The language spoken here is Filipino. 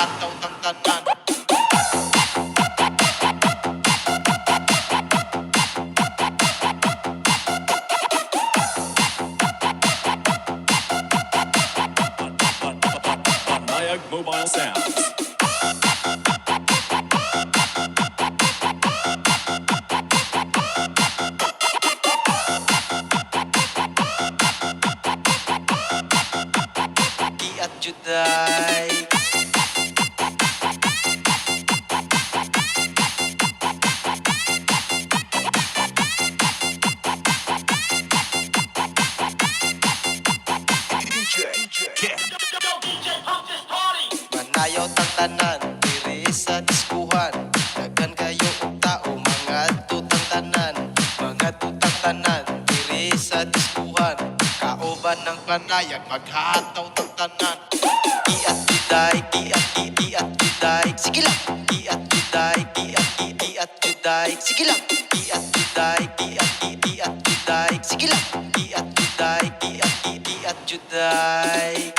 maghataw ng tanan. Panayag Mobile Sounds. At juday manayaw tang tanan diri sa diskuhan. Daghan kayo og tao mga tutang tanan, mga tutang tanan diri sa diskuhan. Kauban ng panayag maghataw tang tanan. Iat juday, iat juday, sige lang. Iat juday, iat juday, sige lang. Iat juday, iat juday, sige lang. Iat juday, iat juday.